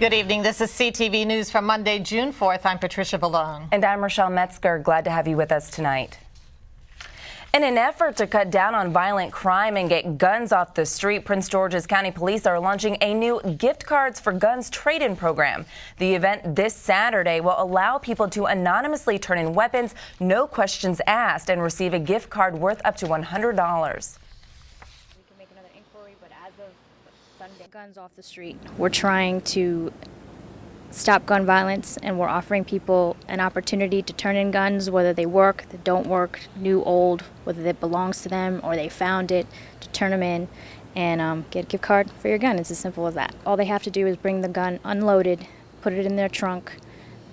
Good evening. This is CTV News for Monday, June 4th. I'm Patricia Valone. And I'm Rochelle Metzger. Glad to have you with us tonight. In an effort to cut down on violent crime and get guns off the street, Prince George's County Police are launching a new gift cards for guns trade-in program. The event this Saturday will allow people to anonymously turn in weapons, no questions asked, and receive a gift card worth up to $100. Guns off the street. We're trying to stop gun violence, and we're offering people an opportunity to turn in guns, whether they work, they don't work, new, old, whether it belongs to them or they found it, to turn them in and get a gift card for your gun. It's as simple as that. All they have to do is bring the gun unloaded, put it in their trunk.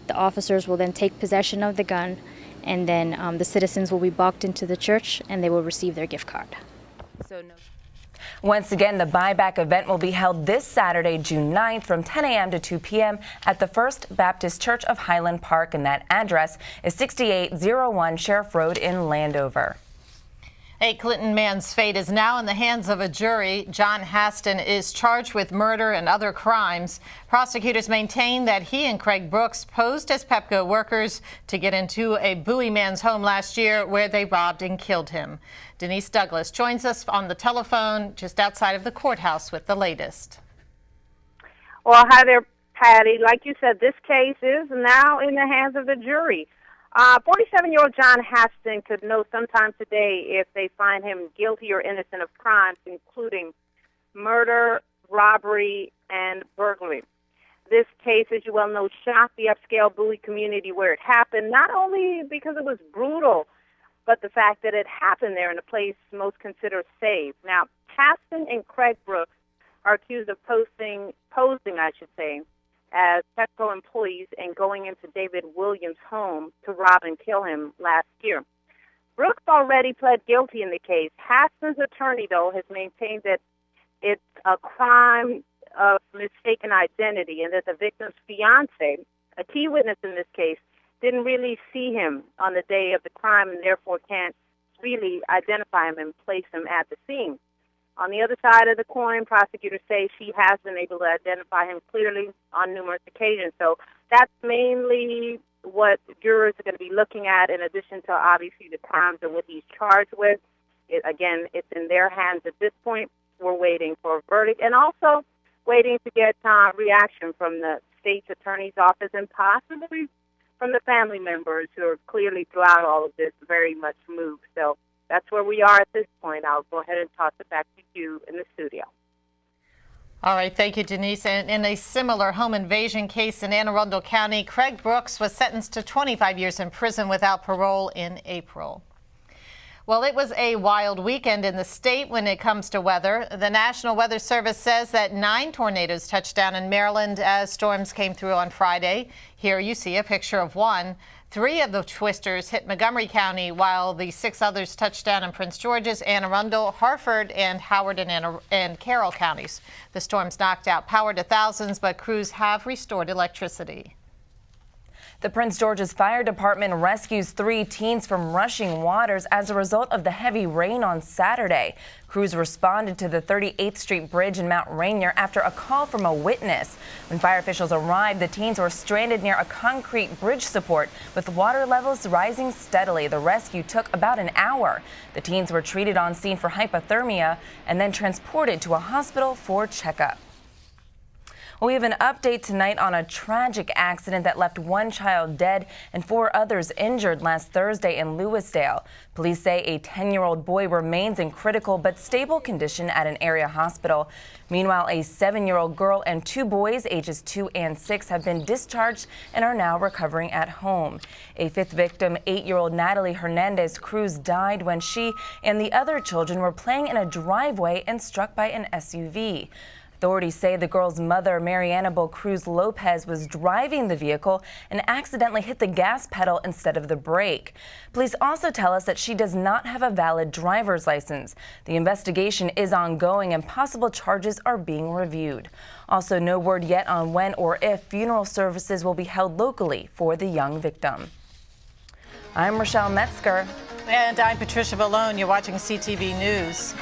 The officers will then take possession of the gun, and then the citizens will be walked into the church and they will receive their gift card. Once again, the buyback event will be held this Saturday, June 9th from 10 a.m. to 2 p.m. at the First Baptist Church of Highland Park, and that address is 6801 Sheriff Road in Landover. A Clinton man's fate is now in the hands of a jury. John Haston is charged with murder and other crimes. Prosecutors maintain that he and Craig Brooks posed as Pepco workers to get into a Bowie man's home last year where they robbed and killed him. Denise Douglas joins us on the telephone just outside of the courthouse with the latest. Well, hi there, Patty. Like you said, this case is now in the hands of the jury. 47-year-old John Haston could know sometime today if they find him guilty or innocent of crimes, including murder, robbery, and burglary. This case, as you well know, shocked the upscale Bowie community where it happened, not only because it was brutal, but the fact that it happened there in a place most consider safe. Now, Haston and Craig Brooks are accused of posing, as Pepco employees and going into David Williams' home to rob and kill him last year. Brooks already pled guilty in the case. Haston's attorney, though, has maintained that it's a crime of mistaken identity and that the victim's fiance, a key witness in this case, didn't really see him on the day of the crime and therefore can't really identify him and place him at the scene. On the other side of the coin, prosecutors say she has been able to identify him clearly on numerous occasions. So that's mainly what jurors are going to be looking at, in addition to obviously the crimes and what he's charged with. Again, it's in their hands at this point. We're waiting for a verdict and also waiting to get reaction from the state's attorney's office and possibly from the family members who are clearly throughout all of this very much moved. So that's where we are at this point. I'll go ahead and toss it back to you in the studio. All right. Thank you, Denise. And in a similar home invasion case in Anne Arundel County, Craig Brooks was sentenced to 25 years in prison without parole in April. Well, it was a wild weekend in the state when it comes to weather. The National Weather Service says that 9 tornadoes touched down in Maryland as storms came through on Friday. Here you see a picture of one. 3 of the twisters hit Montgomery County, while the 6 others touched down in Prince George's, Anne Arundel, Harford, and Howard and Carroll counties. The storms knocked out power to thousands, but crews have restored electricity. The Prince George's Fire Department rescues 3 teens from rushing waters as a result of the heavy rain on Saturday. Crews responded to the 38th Street Bridge in Mount Rainier after a call from a witness. When fire officials arrived, the teens were stranded near a concrete bridge support with water levels rising steadily. The rescue took about an hour. The teens were treated on scene for hypothermia and then transported to a hospital for checkup. We have an update tonight on a tragic accident that left 1 child dead and 4 others injured last Thursday in Lewisdale. Police say a 10-year-old boy remains in critical but stable condition at an area hospital. Meanwhile, a 7-year-old girl and 2 boys ages 2 and 6 have been discharged and are now recovering at home. A 5th victim, 8-year-old Natalie Hernandez Cruz, died when she and the other children were playing in a driveway and struck by an SUV. Authorities say the girl's mother, Mariana Cruz Lopez, was driving the vehicle and accidentally hit the gas pedal instead of the brake. Police also tell us that she does not have a valid driver's license. The investigation is ongoing and possible charges are being reviewed. Also, no word yet on when or if funeral services will be held locally for the young victim. I'm Rochelle Metzger. And I'm Patricia Valone. You're watching CTV News.